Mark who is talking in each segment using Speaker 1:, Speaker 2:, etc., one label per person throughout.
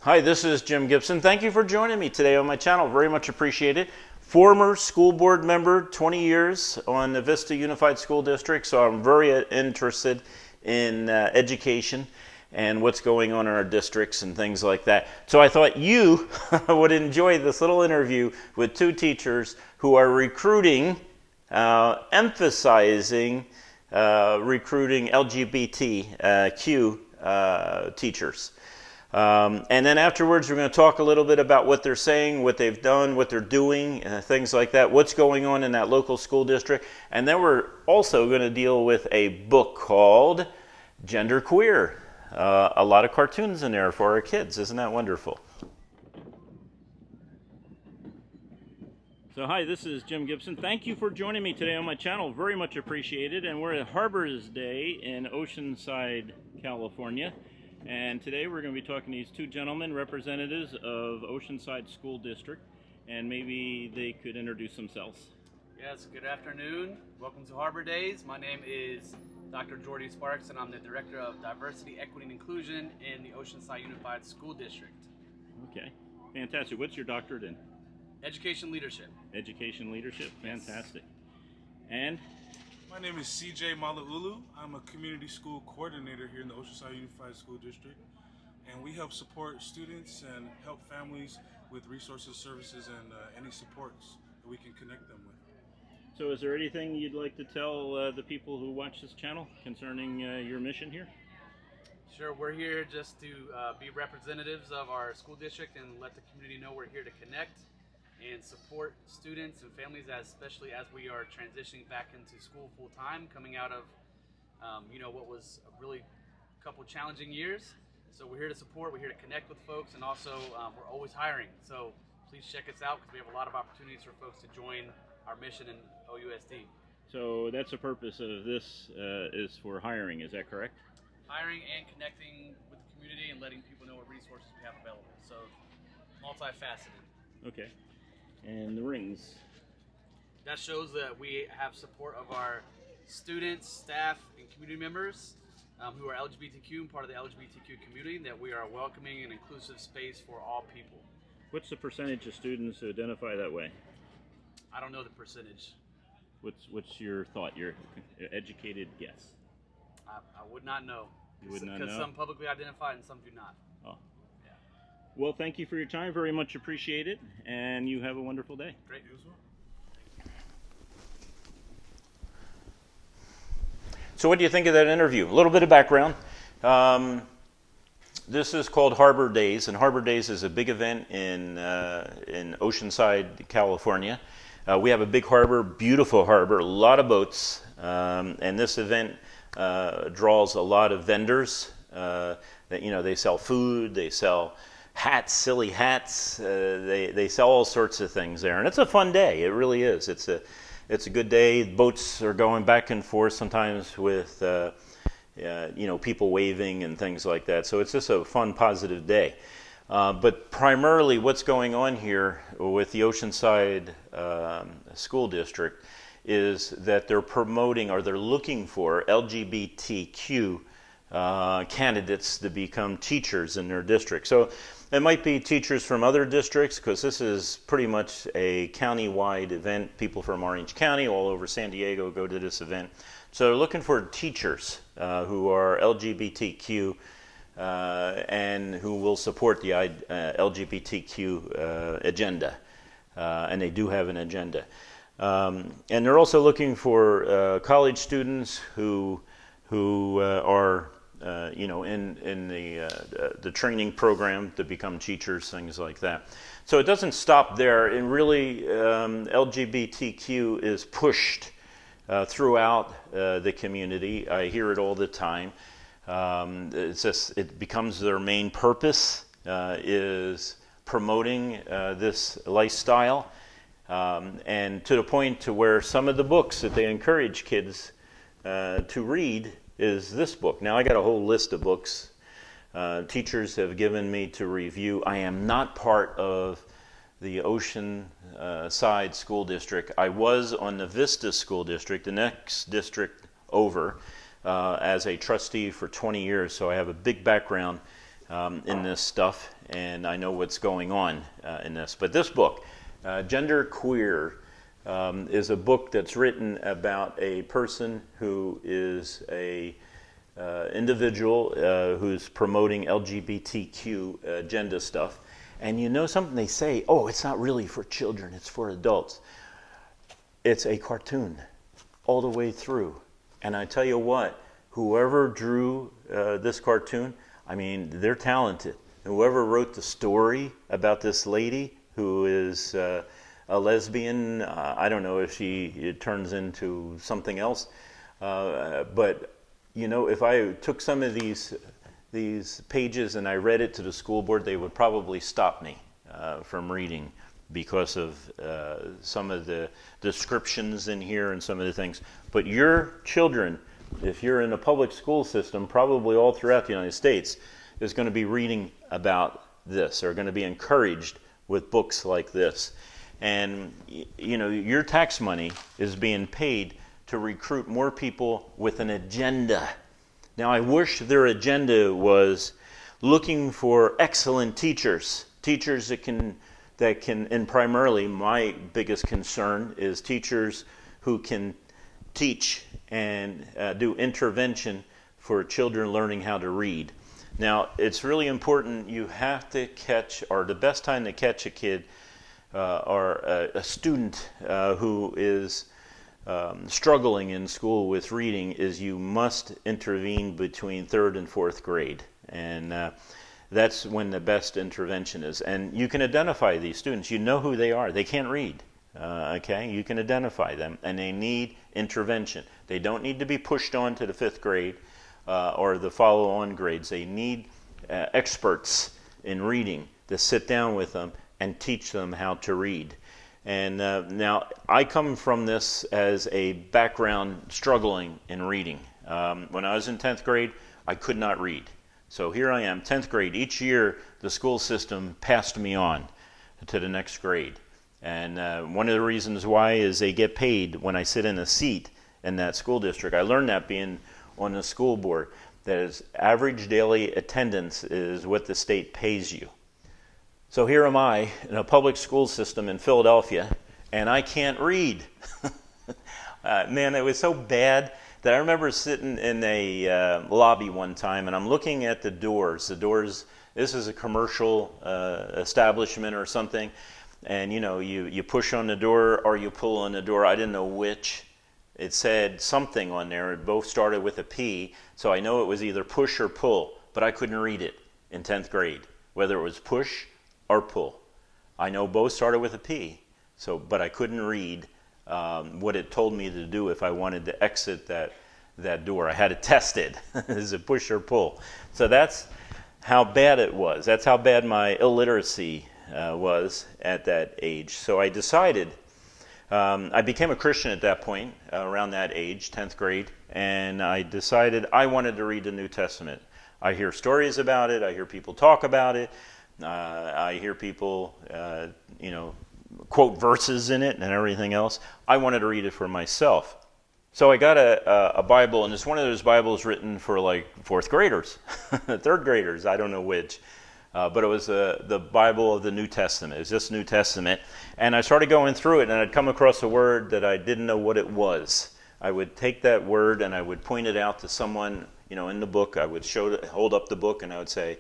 Speaker 1: Hi, this is Jim Gibson. Thank you for joining me today on my channel. Very much appreciated. Former school board member, 20 years on the Vista Unified School District, so I'm very interested in education and what's going on in our districts and things like that. So I thought you would enjoy this little interview with two teachers who are recruiting, emphasizing recruiting LGBTQ teachers. And then afterwards, we're going to talk a little bit about what they're saying, what they've done, what they're doing, things like that, what's going on in that local school district. And then we're also going to deal with a book called Gender Queer. A lot of cartoons in there for our kids. Isn't that wonderful? So hi, this is Jim Gibson. Thank you for joining me today on my channel. Very much appreciated. And we're at Harbor's Day in Oceanside, California. And today we're going to be talking to these two gentlemen, representatives of Oceanside School District, and maybe they could introduce themselves.
Speaker 2: Yes, good afternoon. Welcome to Harbor Days. My name is Dr. Jordy Sparks, and I'm the Director of Diversity, Equity, and Inclusion in the Oceanside Unified School District.
Speaker 1: Okay, fantastic. What's your doctorate in?
Speaker 2: Education Leadership.
Speaker 1: Education Leadership, fantastic. And?
Speaker 3: My name is CJ Malaulu. I'm a community school coordinator here in the Oceanside Unified School District, and we help support students and help families with resources, services, and any supports that we can connect them with.
Speaker 1: So is there anything you'd like to tell the people who watch this channel concerning your mission here?
Speaker 2: Sure, we're here just to be representatives of our school district and let the community know we're here to connect and support students and families, especially as we are transitioning back into school full time, coming out of what was a really couple challenging years. So we're here to support, we're here to connect with folks, and also we're always hiring. So please check us out because we have a lot of opportunities for folks to join our mission in OUSD.
Speaker 1: So that's the purpose of this is for hiring, is that correct?
Speaker 2: Hiring and connecting with the community and letting people know what resources we have available. So multifaceted.
Speaker 1: Okay. And the rings.
Speaker 2: That shows that we have support of our students, staff, and community members who are LGBTQ and part of the LGBTQ community, that we are a welcoming and inclusive space for all people.
Speaker 1: What's the percentage of students who identify that way?
Speaker 2: I don't know the percentage.
Speaker 1: What's your thought, your educated guess?
Speaker 2: I would not know.
Speaker 1: You would not know?
Speaker 2: Because some publicly identify and some do not.
Speaker 1: Oh. Well, thank you for your time. Very much appreciated. And you have a wonderful day.
Speaker 2: Great.
Speaker 3: You as well.
Speaker 1: So what do you think of that interview? A little bit of background. This is called Harbor Days, and Harbor Days is a big event in Oceanside, California. We have a big harbor, beautiful harbor, a lot of boats, and this event draws a lot of vendors. They sell food, they sell hats, silly hats. They sell all sorts of things there, and it's a fun day. It really is. It's a good day. Boats are going back and forth sometimes with people waving and things like that. So it's just a fun, positive day. But primarily, what's going on here with the Oceanside School District is that they're promoting, or they're looking for LGBTQ candidates to become teachers in their district. So it might be teachers from other districts, because this is pretty much a county-wide event. People from Orange County, all over San Diego, go to this event. So they're looking for teachers who are LGBTQ and who will support the LGBTQ agenda. And they do have an agenda. And they're also looking for college students who are in the training program to become teachers, things like that. So it doesn't stop there. And really, LGBTQ is pushed throughout the community. I hear it all the time. It becomes their main purpose is promoting this lifestyle, and to the point to where some of the books that they encourage kids to read is this book. Now, I got a whole list of books teachers have given me to review. I am not part of the Oceanside School District. I was on the Vista School District, the next district over, as a trustee for 20 years, so I have a big background in this stuff, and I know what's going on in this. But this book, Gender Queer, is a book that's written about a person who is a individual who's promoting LGBTQ agenda stuff. And you know something they say, oh, it's not really for children, it's for adults. It's a cartoon all the way through. And I tell you what, whoever drew this cartoon, I mean, they're talented. Whoever wrote the story about this lady who is a lesbian, I don't know if it turns into something else, but you know, if I took some of these pages and I read it to the school board, they would probably stop me from reading because of some of the descriptions in here and some of the things. But your children, if you're in a public school system, probably all throughout the United States, is going to be reading about this, or going to be encouraged with books like this. And you know, your tax money is being paid to recruit more people with an agenda. Now, I wish their agenda was looking for excellent teachers that can, and primarily my biggest concern is teachers who can teach and do intervention for children learning how to read. Now, it's really important, you have to catch, or the best time to catch a kid or a student who is struggling in school with reading is you must intervene between 3rd and 4th grade. And that's when the best intervention is. And you can identify these students. You know who they are. They can't read. Okay? You can identify them, and they need intervention. They don't need to be pushed on to the 5th grade or the follow-on grades. They need experts in reading to sit down with them and teach them how to read. And now, I come from this as a background struggling in reading. When I was in 10th grade, I could not read. So here I am, 10th grade. Each year, the school system passed me on to the next grade. And one of the reasons why is they get paid when I sit in a seat in that school district. I learned that being on the school board, that is average daily attendance is what the state pays you. So here am I in a public school system in Philadelphia, and I can't read. Man, it was so bad that I remember sitting in a lobby one time, and I'm looking at the doors. The doors, this is a commercial establishment or something, and you know, you push on the door or you pull on the door. I didn't know which. It said something on there. It both started with a P, so I know it was either push or pull, but I couldn't read it in 10th grade, whether it was push or pull. I know both started with a P, but I couldn't read what it told me to do if I wanted to exit that door. I had to test it. Is it push or pull? So that's how bad it was. That's how bad my illiteracy was at that age. So I decided, I became a Christian at that point, around that age, 10th grade, and I decided I wanted to read the New Testament. I hear stories about it. I hear people talk about it. I hear people, quote verses in it and everything else. I wanted to read it for myself. So I got a Bible, and it's one of those Bibles written for like 4th graders, 3rd graders, I don't know which. But it was the Bible of the New Testament. It was just New Testament. And I started going through it, and I'd come across a word that I didn't know what it was. I would take that word, and I would point it out to someone, in the book. I would hold up the book, and I would say,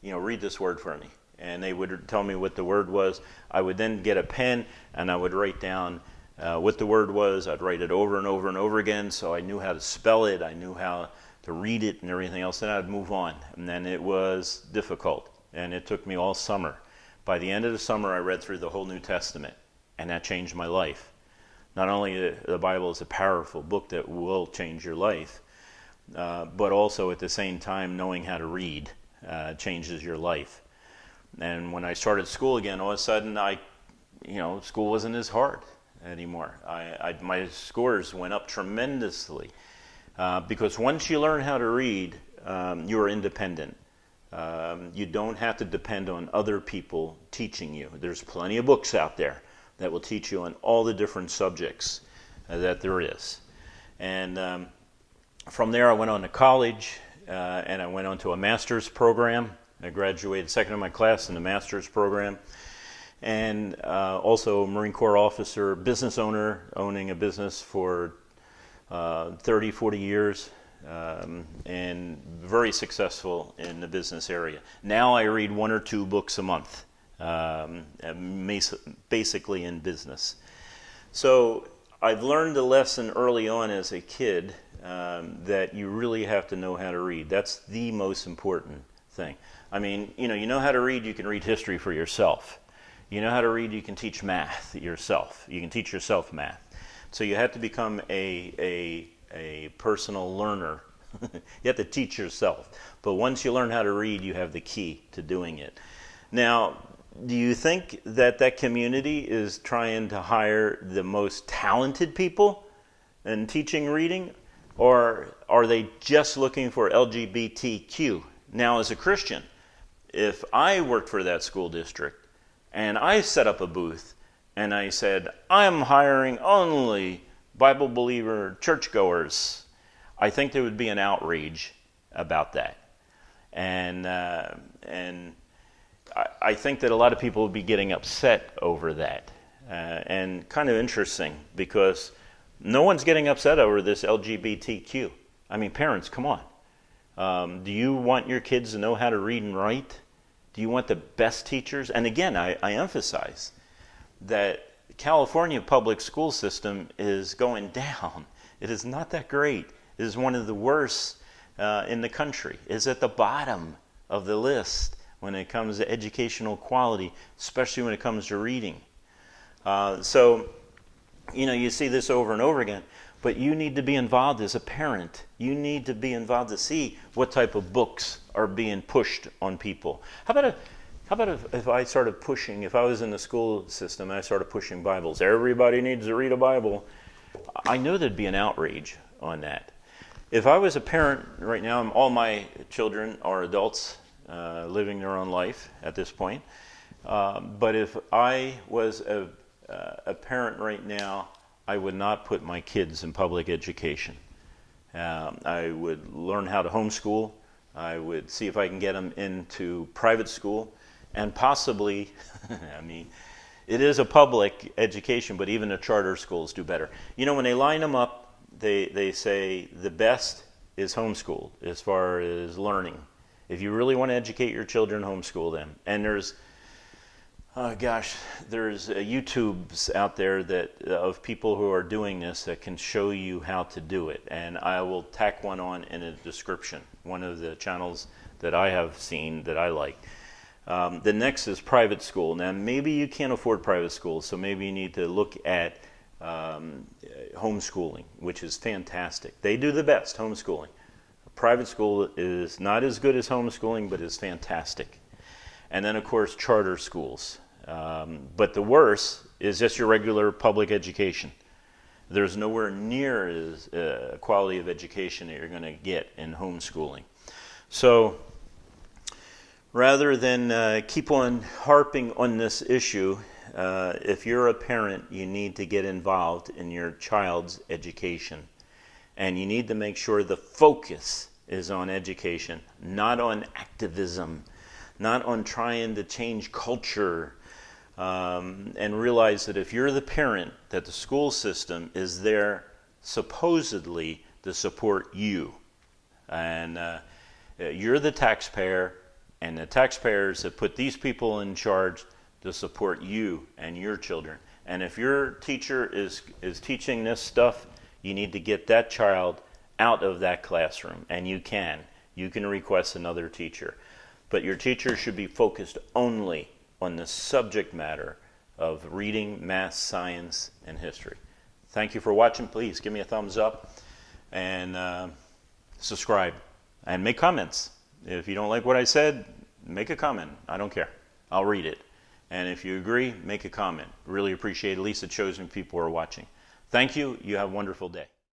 Speaker 1: read this word for me. And they would tell me what the word was. I would then get a pen, and I would write down what the word was. I'd write it over and over and over again, so I knew how to spell it. I knew how to read it and everything else. Then I'd move on. And then it was difficult, and it took me all summer. By the end of the summer, I read through the whole New Testament, and that changed my life. Not only the Bible is a powerful book that will change your life, but also at the same time, knowing how to read changes your life. And when I started school again, all of a sudden, school wasn't as hard anymore. My scores went up tremendously because once you learn how to read, you are independent. You don't have to depend on other people teaching you. There's plenty of books out there that will teach you on all the different subjects that there is. And from there, I went on to college, and I went on to a master's program I graduated second in my class in the master's program. And also a Marine Corps officer, business owner, owning a business for 30, 40 years, and very successful in the business area. Now I read 1 or 2 books a month, basically in business. So I've learned a lesson early on as a kid that you really have to know how to read. That's the most important thing. I mean, you know how to read, you can read history for yourself. You know how to read, you can teach math yourself. You can teach yourself math. So you have to become a personal learner. You have to teach yourself. But once you learn how to read, you have the key to doing it. Now, do you think that community is trying to hire the most talented people in teaching reading? Or are they just looking for LGBTQ? Now, as a Christian, if I worked for that school district, and I set up a booth and I said, I'm hiring only Bible believer churchgoers, I think there would be an outrage about that. And I think that a lot of people would be getting upset over that. And kind of interesting because no one's getting upset over this LGBTQ. I mean, parents, come on. Do you want your kids to know how to read and write? Do you want the best teachers? And again, I emphasize that California public school system is going down. It is not that great. It is one of the worst in the country. It's at the bottom of the list when it comes to educational quality, especially when it comes to reading. So, you see this over and over again, but you need to be involved as a parent. You need to be involved to see what type of books are being pushed on people. How about if I started pushing, if I was in the school system and I started pushing Bibles, everybody needs to read a Bible. I know there'd be an outrage on that. If I was a parent right now, all my children are adults living their own life at this point. But if I was a parent right now, I would not put my kids in public education. I would learn how to homeschool. I would see if I can get them into private school, and possibly, I mean, it is a public education, but even the charter schools do better. When they line them up, they say the best is homeschool as far as learning. If you really want to educate your children, homeschool them. And there's YouTubes out there of people who are doing this that can show you how to do it. And I will tack one on in a description, one of the channels that I have seen that I like. The next is private school. Now, maybe you can't afford private school, so maybe you need to look at homeschooling, which is fantastic. They do the best, homeschooling. Private school is not as good as homeschooling, but is fantastic. And then, of course, charter schools. But the worst is just your regular public education. There's nowhere near as quality of education that you're going to get in homeschooling. So rather than keep on harping on this issue, if you're a parent, you need to get involved in your child's education. And you need to make sure the focus is on education, not on activism, not on trying to change culture, and realize that if you're the parent, that the school system is there supposedly to support you. And you're the taxpayer, and the taxpayers have put these people in charge to support you and your children. And if your teacher is teaching this stuff, you need to get that child out of that classroom. And you can request another teacher. But your teacher should be focused only on the subject matter of reading, math, science, and history. Thank you for watching. Please give me a thumbs up and subscribe and make comments. If you don't like what I said, make a comment. I don't care. I'll read it. And if you agree, make a comment. Really appreciate it. At least it shows me people are watching. Thank you. You have a wonderful day.